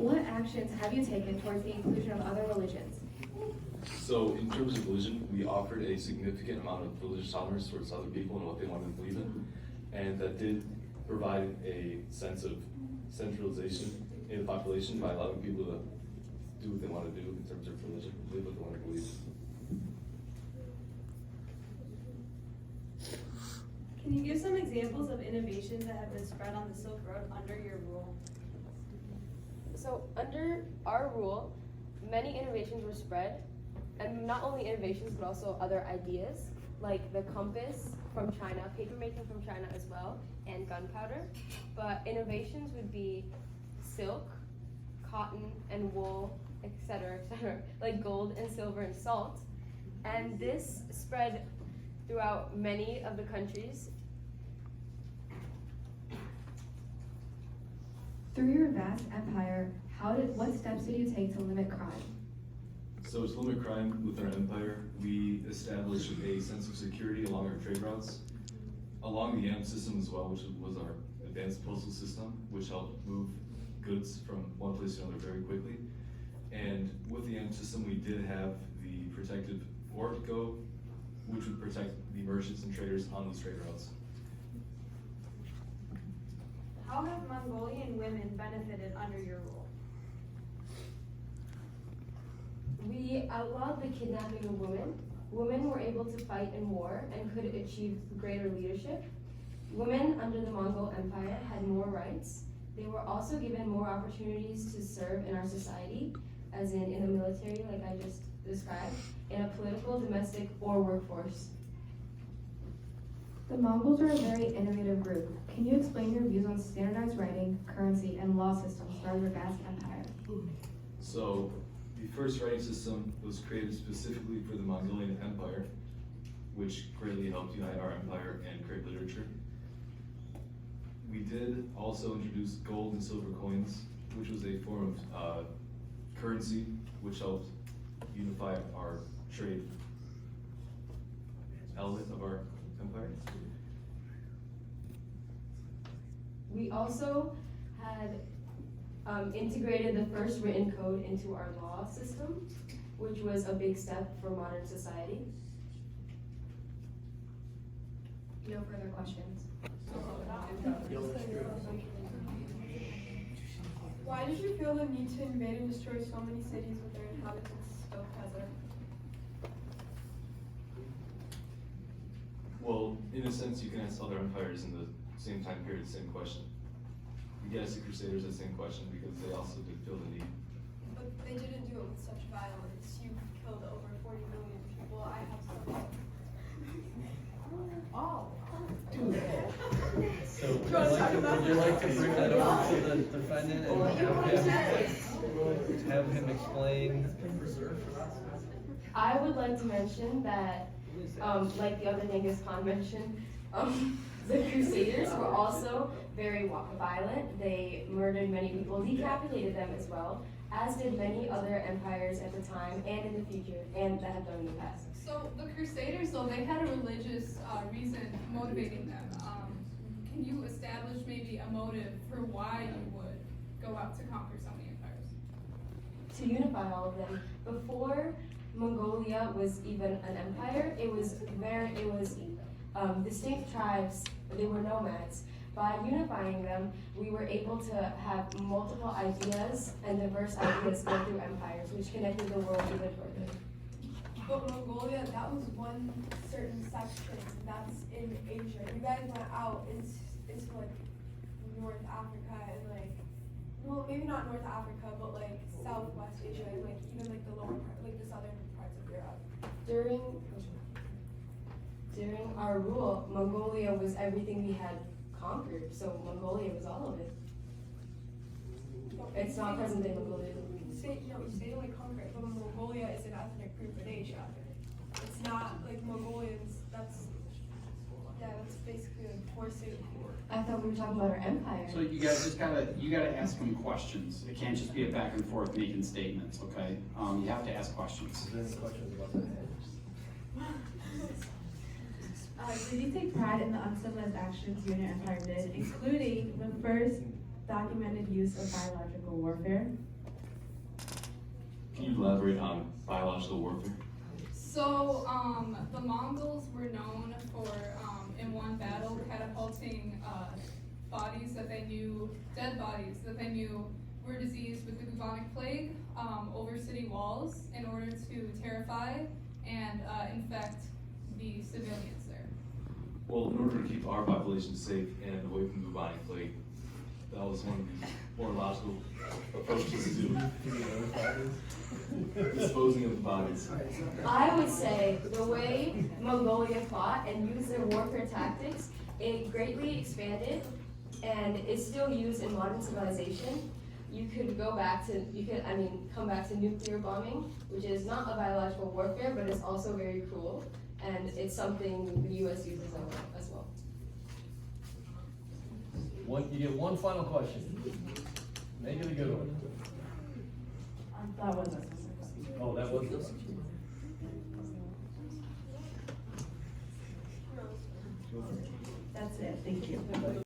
What actions have you taken towards the inclusion of other religions? So in terms of religion, we offered a significant amount of religious tolerance towards other people and what they wanted to believe in. And that did provide a sense of centralization in the population by allowing people to do what they want to do in terms of religion, believe what they want to believe. Can you give some examples of innovations that have been spread on the Silk Road under your rule? So under our rule, many innovations were spread, and not only innovations, but also other ideas, like the compass from China, papermaking from China as well, and gunpowder. But innovations would be silk, cotton, and wool, etc., like gold and silver and salt. And this spread throughout many of the countries. Through your vast empire, what steps did you take to limit crime? So to limit crime within our empire, we established a sense of security along our trade routes, along the AM system as well, which was our advanced postal system, which helped move goods from one place to another very quickly. And with the AM system, we did have the protective fort go, which would protect the merchants and traders on those trade routes. How have Mongolian women benefited under your rule? We outlawed the kidnapping of women. Women were able to fight in war and could achieve greater leadership. Women under the Mongol Empire had more rights. They were also given more opportunities to serve in our society, as in the military, like I just described, in a political, domestic, or workforce. The Mongols are a very innovative group. Can you explain your views on standardized writing, currency, and law systems throughout your vast empire? So the first writing system was created specifically for the Mongolian Empire, which greatly helped unite our empire and create literature. We did also introduce gold and silver coins, which was a form of currency, which helped unify our trade element of our empire. We also had integrated the first written code into our law system, which was a big step for modern society. No further questions. Why did you feel the need to invade and destroy so many cities with their inhabitants still present? Well, in a sense, you can ask other empires in the same time period the same question. You can ask the Crusaders the same question because they also did feel the need. But they didn't do it with such violence. You killed over 40 million people. I have some. Oh. So would you like to bring that over to the defendant and have him explain? I would like to mention that, like the other Genghis Khan mentioned, the Crusaders were also very violent. They murdered many people, decapitated them as well, as did many other empires at the time and in the future, and that have done in the past. So the Crusaders, though, they had a religious reason motivating them. Can you establish maybe a motive for why you would go out to conquer so many empires? To unify all of them. Before Mongolia was even an empire, it was distinct tribes. They were nomads. By unifying them, we were able to have multiple ideas and diverse ideas go through empires, which connected the world even further. But Mongolia, that was one certain section. That's in Asia. You guys went out into like North Africa and like, well, maybe not North Africa, but like Southwest Asia and like even like the lower part, like the southern parts of Europe. During our rule, Mongolia was everything we had conquered. So Mongolia was all of it. It's not present day Mongolia. You say like conquer, but Mongolia is an ethnic group in Asia. It's not like Mongolians. That's basically like forcing. I thought we were talking about our empire. So you guys you gotta ask them questions. It can't just be a back and forth making statements, okay? You have to ask questions. Did you take pride in the uncivilized actions you and your empire did, including the first documented use of biological biological warfare? Can you elaborate on biological warfare? So, the Mongols were known for, in one battle, catapulting, bodies that they knew, dead bodies that they knew were diseased with the bubonic plague, over city walls in order to terrify and, infect the civilians there. Well, in order to keep our population safe and away from bubonic plague, that was one of the more logical approaches to disposing of the bodies. I would say the way Mongolia fought and used their warfare tactics, it greatly expanded and is still used in modern civilization. You could come back to nuclear bombing, which is not a biological warfare, but it's also very cruel. And it's something the US uses as well. You get one final question. Make it a good one. That was us. Oh, that was this? That's it, thank you.